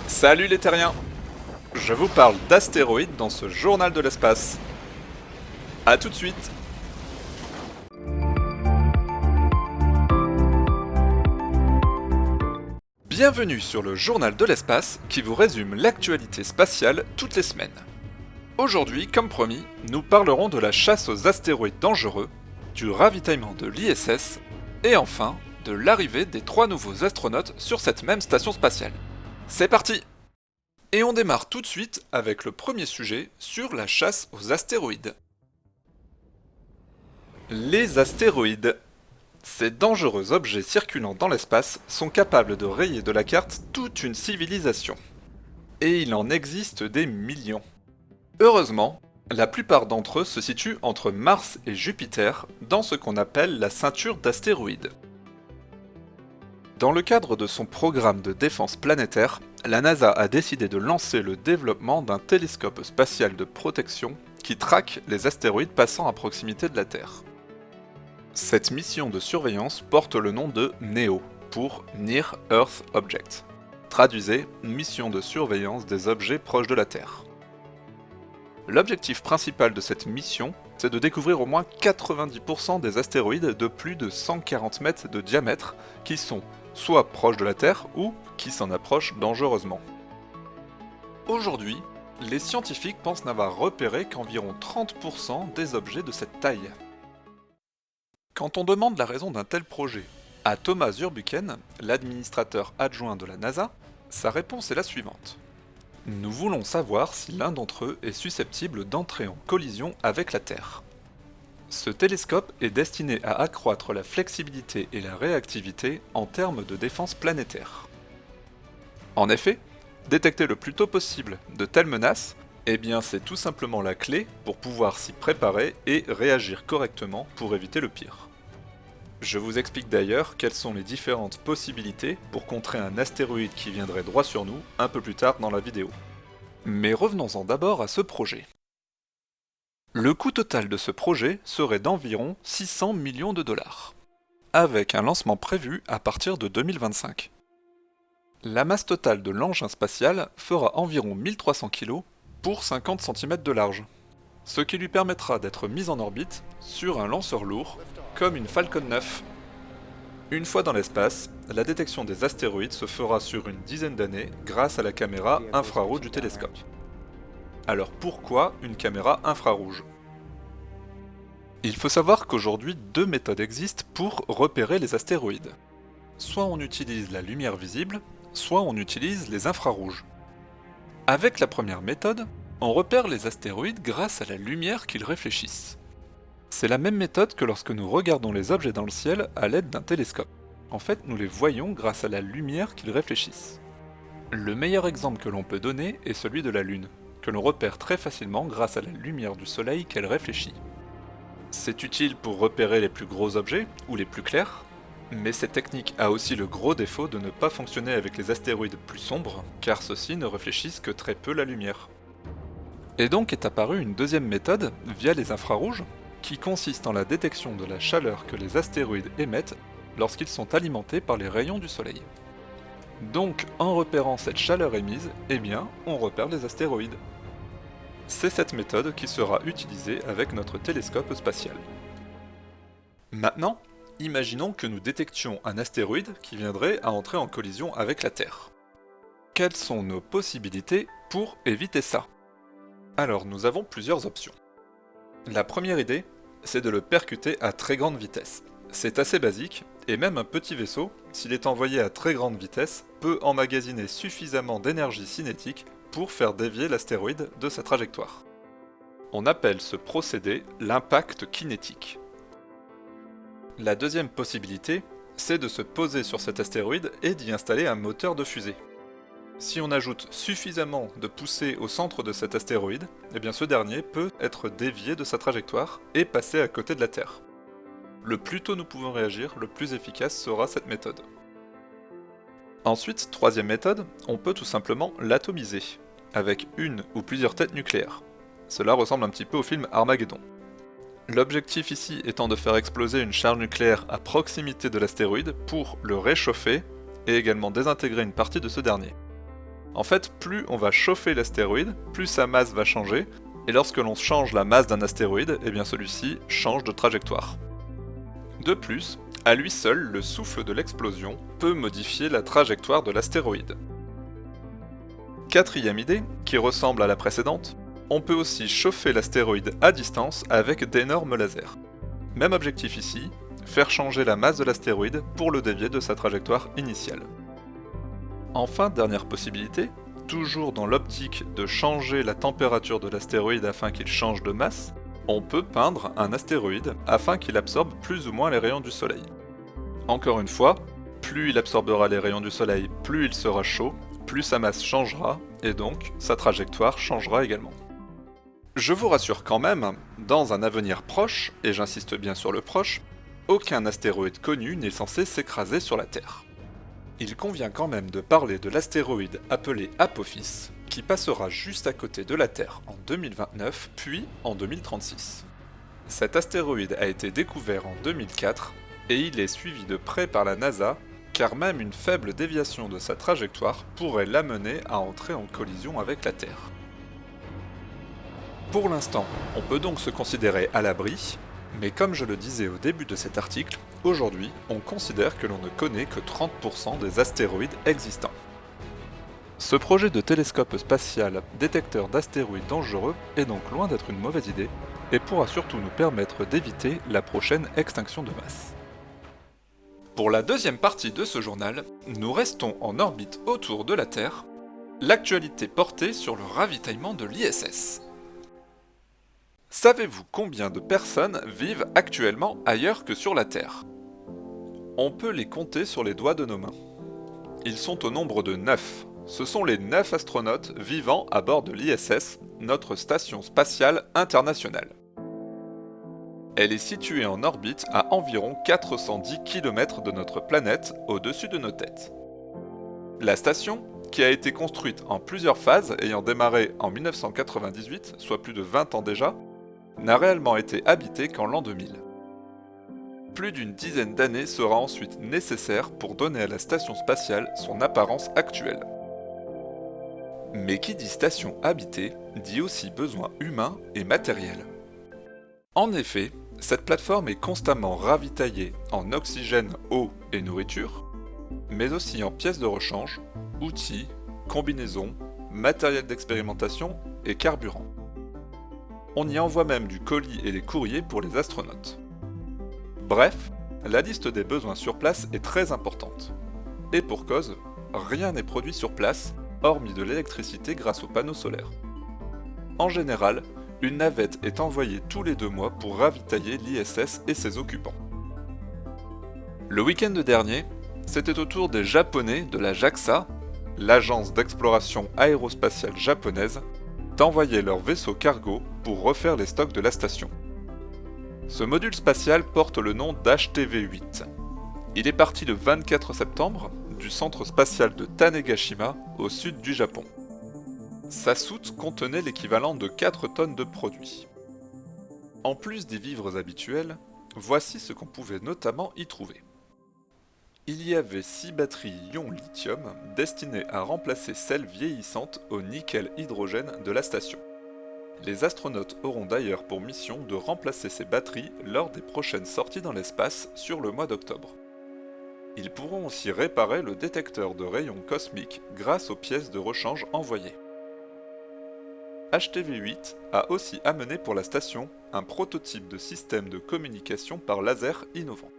Salut les terriens! Je vous parle d'astéroïdes dans ce journal de l'espace. A tout de suite! Bienvenue sur le journal de l'espace qui vous résume l'actualité spatiale toutes les semaines. Aujourd'hui, comme promis, nous parlerons de la chasse aux astéroïdes dangereux, du ravitaillement de l'ISS, et enfin, de l'arrivée des 3 nouveaux astronautes sur cette même station spatiale. C'est parti! Et on démarre tout de suite avec le premier sujet sur la chasse aux astéroïdes. Les astéroïdes. Ces dangereux objets circulant dans l'espace sont capables de rayer de la carte toute une civilisation. Et il en existe des millions. Heureusement, la plupart d'entre eux se situent entre Mars et Jupiter, dans ce qu'on appelle la ceinture d'astéroïdes. Dans le cadre de son programme de défense planétaire, la NASA a décidé de lancer le développement d'un télescope spatial de protection qui traque les astéroïdes passant à proximité de la Terre. Cette mission de surveillance porte le nom de NEO, pour Near Earth Object. Traduisez, mission de surveillance des objets proches de la Terre. L'objectif principal de cette mission, c'est de découvrir au moins 90% des astéroïdes de plus de 140 mètres de diamètre qui sont soit proches de la Terre ou qui s'en approchent dangereusement. Aujourd'hui, les scientifiques pensent n'avoir repéré qu'environ 30% des objets de cette taille. Quand on demande la raison d'un tel projet à Thomas Zurbuchen, l'administrateur adjoint de la NASA, sa réponse est la suivante. Nous voulons savoir si l'un d'entre eux est susceptible d'entrer en collision avec la Terre. Ce télescope est destiné à accroître la flexibilité et la réactivité en termes de défense planétaire. En effet, détecter le plus tôt possible de telles menaces, c'est tout simplement la clé pour pouvoir s'y préparer et réagir correctement pour éviter le pire. Je vous explique d'ailleurs quelles sont les différentes possibilités pour contrer un astéroïde qui viendrait droit sur nous un peu plus tard dans la vidéo. Mais revenons-en d'abord à ce projet. Le coût total de ce projet serait d'environ 600 millions de dollars, avec un lancement prévu à partir de 2025. La masse totale de l'engin spatial fera environ 1300 kg pour 50 cm de large, ce qui lui permettra d'être mis en orbite sur un lanceur lourd, comme une Falcon 9. Une fois dans l'espace, la détection des astéroïdes se fera sur une dizaine d'années grâce à la caméra infrarouge du télescope. Alors pourquoi une caméra infrarouge? Il faut savoir qu'aujourd'hui 2 méthodes existent pour repérer les astéroïdes. Soit on utilise la lumière visible, soit on utilise les infrarouges. Avec la première méthode, on repère les astéroïdes grâce à la lumière qu'ils réfléchissent. C'est la même méthode que lorsque nous regardons les objets dans le ciel à l'aide d'un télescope. En fait, nous les voyons grâce à la lumière qu'ils réfléchissent. Le meilleur exemple que l'on peut donner est celui de la Lune, que l'on repère très facilement grâce à la lumière du Soleil qu'elle réfléchit. C'est utile pour repérer les plus gros objets, ou les plus clairs, mais cette technique a aussi le gros défaut de ne pas fonctionner avec les astéroïdes plus sombres, car ceux-ci ne réfléchissent que très peu la lumière. Et donc est apparue une deuxième méthode, via les infrarouges, qui consiste en la détection de la chaleur que les astéroïdes émettent lorsqu'ils sont alimentés par les rayons du Soleil. Donc, en repérant cette chaleur émise, on repère les astéroïdes. C'est cette méthode qui sera utilisée avec notre télescope spatial. Maintenant, imaginons que nous détections un astéroïde qui viendrait à entrer en collision avec la Terre. Quelles sont nos possibilités pour éviter ça? Alors, nous avons plusieurs options. La première idée, c'est de le percuter à très grande vitesse. C'est assez basique, et même un petit vaisseau, s'il est envoyé à très grande vitesse, peut emmagasiner suffisamment d'énergie cinétique pour faire dévier l'astéroïde de sa trajectoire. On appelle ce procédé l'impact kinétique. La deuxième possibilité, c'est de se poser sur cet astéroïde et d'y installer un moteur de fusée. Si on ajoute suffisamment de poussée au centre de cet astéroïde, ce dernier peut être dévié de sa trajectoire et passer à côté de la Terre. Le plus tôt nous pouvons réagir, le plus efficace sera cette méthode. Ensuite, troisième méthode, on peut tout simplement l'atomiser, avec une ou plusieurs têtes nucléaires. Cela ressemble un petit peu au film Armageddon. L'objectif ici étant de faire exploser une charge nucléaire à proximité de l'astéroïde pour le réchauffer et également désintégrer une partie de ce dernier. En fait, plus on va chauffer l'astéroïde, plus sa masse va changer, et lorsque l'on change la masse d'un astéroïde, eh bien celui-ci change de trajectoire. De plus, à lui seul, le souffle de l'explosion peut modifier la trajectoire de l'astéroïde. Quatrième idée, qui ressemble à la précédente, on peut aussi chauffer l'astéroïde à distance avec d'énormes lasers. Même objectif ici, faire changer la masse de l'astéroïde pour le dévier de sa trajectoire initiale. Enfin, dernière possibilité, toujours dans l'optique de changer la température de l'astéroïde afin qu'il change de masse, on peut peindre un astéroïde afin qu'il absorbe plus ou moins les rayons du Soleil. Encore une fois, plus il absorbera les rayons du Soleil, plus il sera chaud, plus sa masse changera, et donc sa trajectoire changera également. Je vous rassure quand même, dans un avenir proche, et j'insiste bien sur le proche, aucun astéroïde connu n'est censé s'écraser sur la Terre. Il convient quand même de parler de l'astéroïde appelé Apophis, qui passera juste à côté de la Terre en 2029, puis en 2036. Cet astéroïde a été découvert en 2004, et il est suivi de près par la NASA, car même une faible déviation de sa trajectoire pourrait l'amener à entrer en collision avec la Terre. Pour l'instant, on peut donc se considérer à l'abri, mais comme je le disais au début de cet article, aujourd'hui, on considère que l'on ne connaît que 30% des astéroïdes existants. Ce projet de télescope spatial détecteur d'astéroïdes dangereux est donc loin d'être une mauvaise idée, et pourra surtout nous permettre d'éviter la prochaine extinction de masse. Pour la deuxième partie de ce journal, nous restons en orbite autour de la Terre, l'actualité portée sur le ravitaillement de l'ISS. Savez-vous combien de personnes vivent actuellement ailleurs que sur la Terre? On peut les compter sur les doigts de nos mains. Ils sont au nombre de 9. Ce sont les 9 astronautes vivant à bord de l'ISS, notre station spatiale internationale. Elle est située en orbite à environ 410 km de notre planète, au-dessus de nos têtes. La station, qui a été construite en plusieurs phases ayant démarré en 1998, soit plus de 20 ans déjà, n'a réellement été habitée qu'en l'an 2000. Plus d'une dizaine d'années sera ensuite nécessaire pour donner à la station spatiale son apparence actuelle. Mais qui dit station habitée, dit aussi besoins humains et matériels. En effet, cette plateforme est constamment ravitaillée en oxygène, eau et nourriture, mais aussi en pièces de rechange, outils, combinaisons, matériel d'expérimentation et carburant. On y envoie même du colis et des courriers pour les astronautes. Bref, la liste des besoins sur place est très importante. Et pour cause, rien n'est produit sur place, hormis de l'électricité grâce aux panneaux solaires. En général, une navette est envoyée tous les 2 mois pour ravitailler l'ISS et ses occupants. Le week-end dernier, c'était au tour des Japonais de la JAXA, l'agence d'exploration aérospatiale japonaise, d'envoyer leur vaisseau cargo pour refaire les stocks de la station. Ce module spatial porte le nom d'HTV-8. Il est parti le 24 septembre du centre spatial de Tanegashima, au sud du Japon. Sa soute contenait l'équivalent de 4 tonnes de produits. En plus des vivres habituels, voici ce qu'on pouvait notamment y trouver. Il y avait 6 batteries ion lithium destinées à remplacer celles vieillissantes au nickel-hydrogène de la station. Les astronautes auront d'ailleurs pour mission de remplacer ces batteries lors des prochaines sorties dans l'espace sur le mois d'octobre. Ils pourront aussi réparer le détecteur de rayons cosmiques grâce aux pièces de rechange envoyées. HTV-8 a aussi amené pour la station un prototype de système de communication par laser innovant.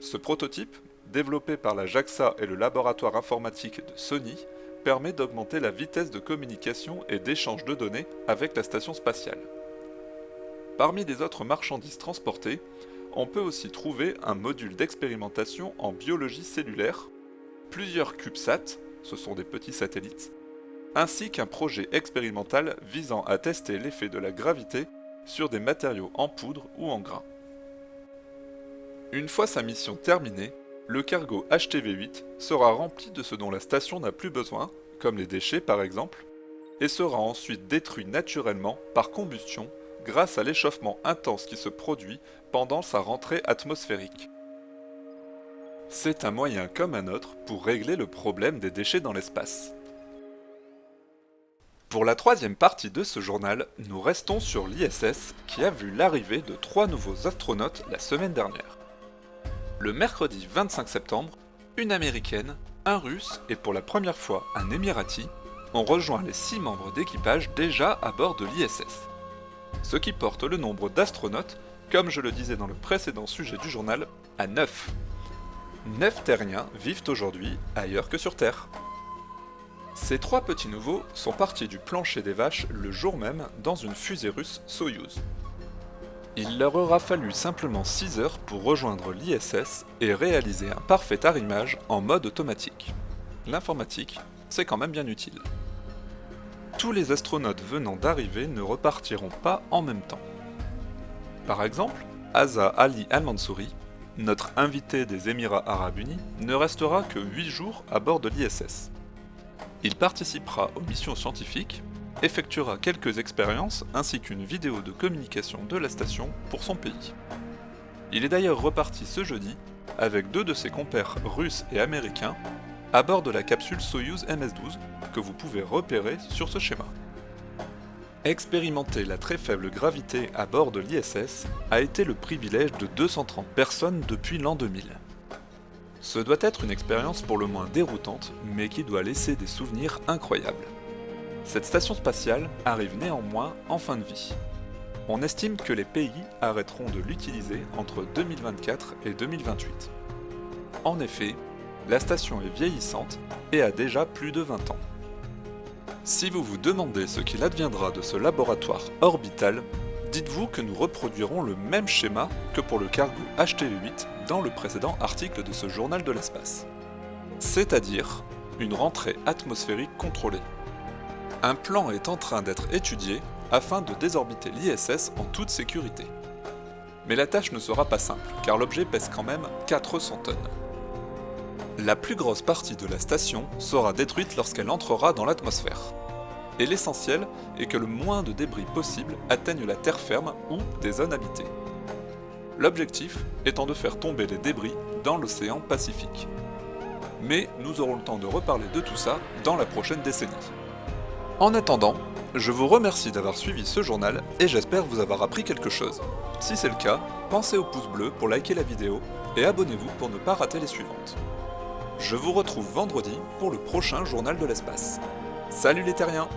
Ce prototype, développé par la JAXA et le laboratoire informatique de Sony, permet d'augmenter la vitesse de communication et d'échange de données avec la station spatiale. Parmi les autres marchandises transportées, on peut aussi trouver un module d'expérimentation en biologie cellulaire, plusieurs CubeSats, ce sont des petits satellites, ainsi qu'un projet expérimental visant à tester l'effet de la gravité sur des matériaux en poudre ou en grains. Une fois sa mission terminée, le cargo HTV-8 sera rempli de ce dont la station n'a plus besoin, comme les déchets par exemple, et sera ensuite détruit naturellement par combustion grâce à l'échauffement intense qui se produit pendant sa rentrée atmosphérique. C'est un moyen comme un autre pour régler le problème des déchets dans l'espace. Pour la troisième partie de ce journal, nous restons sur l'ISS qui a vu l'arrivée de 3 nouveaux astronautes la semaine dernière. Le mercredi 25 septembre, une américaine, un russe et pour la première fois un émirati ont rejoint les 6 membres d'équipage déjà à bord de l'ISS. Ce qui porte le nombre d'astronautes, comme je le disais dans le précédent sujet du journal, à 9. 9 terriens vivent aujourd'hui ailleurs que sur Terre. Ces 3 petits nouveaux sont partis du plancher des vaches le jour même dans une fusée russe Soyouz. Il leur aura fallu simplement 6 heures pour rejoindre l'ISS et réaliser un parfait arrimage en mode automatique. L'informatique, c'est quand même bien utile. Tous les astronautes venant d'arriver ne repartiront pas en même temps. Par exemple, Asa Ali Al-Mansouri, notre invité des Émirats Arabes Unis, ne restera que 8 jours à bord de l'ISS. Il participera aux missions scientifiques, effectuera quelques expériences ainsi qu'une vidéo de communication de la station pour son pays. Il est d'ailleurs reparti ce jeudi avec 2 de ses compères russes et américains à bord de la capsule Soyouz MS-12 que vous pouvez repérer sur ce schéma. Expérimenter la très faible gravité à bord de l'ISS a été le privilège de 230 personnes depuis l'an 2000. Ce doit être une expérience pour le moins déroutante, mais qui doit laisser des souvenirs incroyables. Cette station spatiale arrive néanmoins en fin de vie. On estime que les pays arrêteront de l'utiliser entre 2024 et 2028. En effet, la station est vieillissante et a déjà plus de 20 ans. Si vous vous demandez ce qu'il adviendra de ce laboratoire orbital, dites-vous que nous reproduirons le même schéma que pour le cargo HTV-8 dans le précédent article de ce journal de l'espace. C'est-à-dire une rentrée atmosphérique contrôlée. Un plan est en train d'être étudié afin de désorbiter l'ISS en toute sécurité. Mais la tâche ne sera pas simple, car l'objet pèse quand même 400 tonnes. La plus grosse partie de la station sera détruite lorsqu'elle entrera dans l'atmosphère. Et l'essentiel est que le moins de débris possible atteigne la terre ferme ou des zones habitées. L'objectif étant de faire tomber les débris dans l'océan Pacifique. Mais nous aurons le temps de reparler de tout ça dans la prochaine décennie. En attendant, je vous remercie d'avoir suivi ce journal et j'espère vous avoir appris quelque chose. Si c'est le cas, pensez au pouce bleu pour liker la vidéo et abonnez-vous pour ne pas rater les suivantes. Je vous retrouve vendredi pour le prochain journal de l'espace. Salut les terriens!